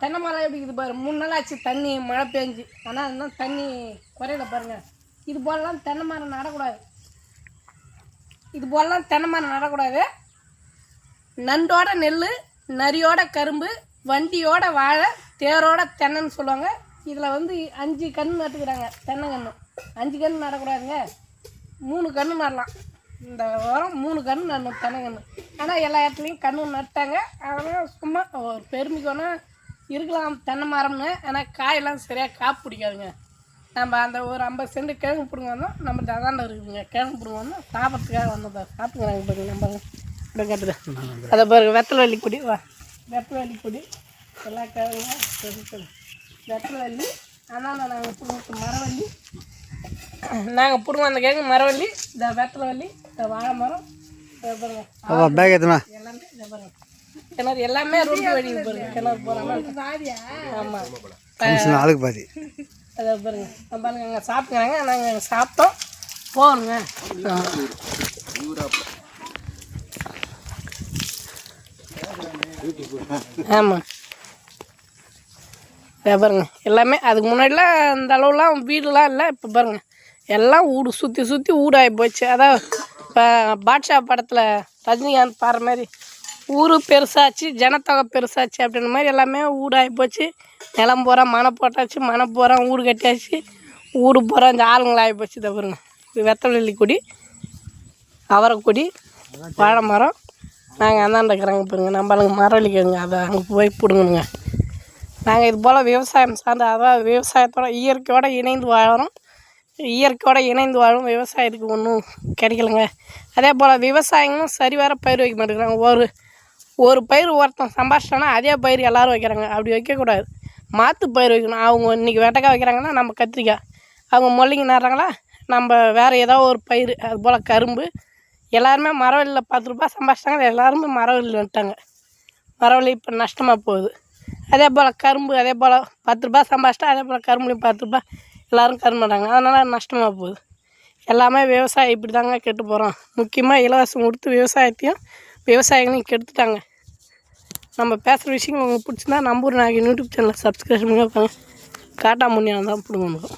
தென்னை மரம் எப்படி இது பாரு 3 நாள் ஆச்சு தண்ணி மழை பெஞ்சு. ஆனால் இன்னும் தண்ணி குறையில பாருங்கள். இது போலலாம் தென்னை மரம் நடக்கூடாது. நண்டோட நெல், நரியோட கரும்பு, வண்டியோட வாழை, தேரோட தென்னைன்னு சொல்லுவாங்க. இதில் வந்து 5 கன்று நட்டுக்கிறாங்க. தென்னை கன்று 5 கன்று நடக்கூடாதுங்க. 3 கன்று நடலாம். இந்த வாரம் 3 கன்று நடணும் தென்னை கன்று. ஆனால் எல்லா இடத்துலையும் கன்று நட்டாங்க. அதனால் சும்மா ஒரு பெருமைக்கு வேணால் இருக்கலாம் தென்னை மரம்னு. ஆனால் காயெல்லாம் சரியாக காப்பு பிடிக்காதுங்க. நம்ம அந்த ஒரு 50 சென்ட் கிழங்கு பிடுங்க வந்தோம். நம்ம அதாண்ட இருக்குதுங்க கிழங்கு பிடுங்க வந்தோம். சாப்பிட்றதுக்காக வந்தோம். சாப்பிட்டுக்கிறாங்க பாருங்க. நம்ம இப்படி கட்டுது அதை பாருங்க. வெத்தலை கொடி வெத்தலை கொடி எல்லா கிழங்கும் வெத்தலை. ஆனால் நாங்கள் பிடுங்க மரவள்ளி. நாங்கள் பிடுங்க அந்த கிழங்கு மரவள்ளி, இந்த வெத்தலை, இந்த வாழை மரம் பாருங்க. எல்லாமே இதை பாருங்க. கிணறு எல்லாமே ரோட்டு வழி பாருங்க. கிணறு போகிறாங்க. ஆமாம் நாளுக்கு பாதி அதை பாருங்க. பாருங்க அங்கே சாப்பிட்டுக்கிறாங்க. நாங்கள் அங்கே சாப்பிட்டோம் போகணுங்க. ஆமாம் பாருங்க. எல்லாமே அதுக்கு முன்னாடிலாம் அந்த அளவுலாம் வீடுலாம் இல்லை. இப்போ பாருங்கள் எல்லாம் வீடு சுற்றி வீடாகி போச்சு. அதான் இப்போ பாட்ஷா படத்தில் ரஜினிகாந்த் பாடுற மாதிரி ஊர் பெருசாச்சு, ஜனத்தொகை பெருசாச்சு அப்படின்ற மாதிரி எல்லாமே வீடாகி போச்சு. நிலம் பூரா மனை போட்டாச்சு, மனை பூரா வீடு கட்டியாச்சு, வீடு பூரா இந்த ஆளுங்களாகி போச்சு. இதை பாருங்க. இது வெத்தலை கொடி, அவரை கொடி, வாழை மரம். நாங்கள் அந்தாண்ட இருக்கிறாங்க பாருங்க. நம்மளுக்கு மரவள்ளி கேளுங்க. அதை அங்கே போய் பிடுங்கணுங்க. நாங்கள் இது போல் விவசாயம் சார்ந்த, அதாவது விவசாயத்தோட இயற்கையோடு இணைந்து வாழும் விவசாயத்துக்கு ஒன்றும் கிடைக்கலங்க. அதே போல் விவசாயிங்களும் சரிவர பயிர் வைக்க மாட்டேங்கிறாங்க. ஒரு பயிர் ஒருத்தன் சம்பாதிச்சிட்டானா அதே பயிர் எல்லோரும் வைக்கிறாங்க. அப்படி வைக்கக்கூடாது. மாற்று பயிர் வைக்கணும். அவங்க இன்றைக்கி வெண்டைக்காய் வைக்கிறாங்கன்னா நம்ம கத்திரிக்காய், அவங்க முள்ளங்கி நடுறாங்களா நம்ம வேறு ஏதோ ஒரு பயிர். அது போல் கரும்பு. எல்லாருமே மரவள்ளியில் 10 ரூபா சம்பாதிச்சிட்டாங்க. எல்லாருமே மரவள்ளியில் வந்துட்டாங்க. மரவள்ளி இப்போ நஷ்டமாக போகுது. அதே போல் கரும்பு அதே போல் 10 ரூபா சம்பாதிச்சிட்டா அதே போல் கரும்புலையும் 10 ரூபா எல்லோரும் கரும்பு நடுறாங்க. அதனால் நஷ்டமாக போகுது. எல்லாமே விவசாயம் இப்படி தாங்க கெட்டு போகிறோம். முக்கியமாக இலவசம் கொடுத்து விவசாயிகளையும் கெடுத்துட்டாங்க. நம்ம பேசுகிற விஷயங்கள் உங்களுக்கு பிடிச்சிருந்தா நம்பூர் நாயகன் யூடியூப் சேனலை சப்ஸ்கிரைப் பண்ணி வைப்பாங்க. காட்டா முன்னியாக தான் பிடுங்க.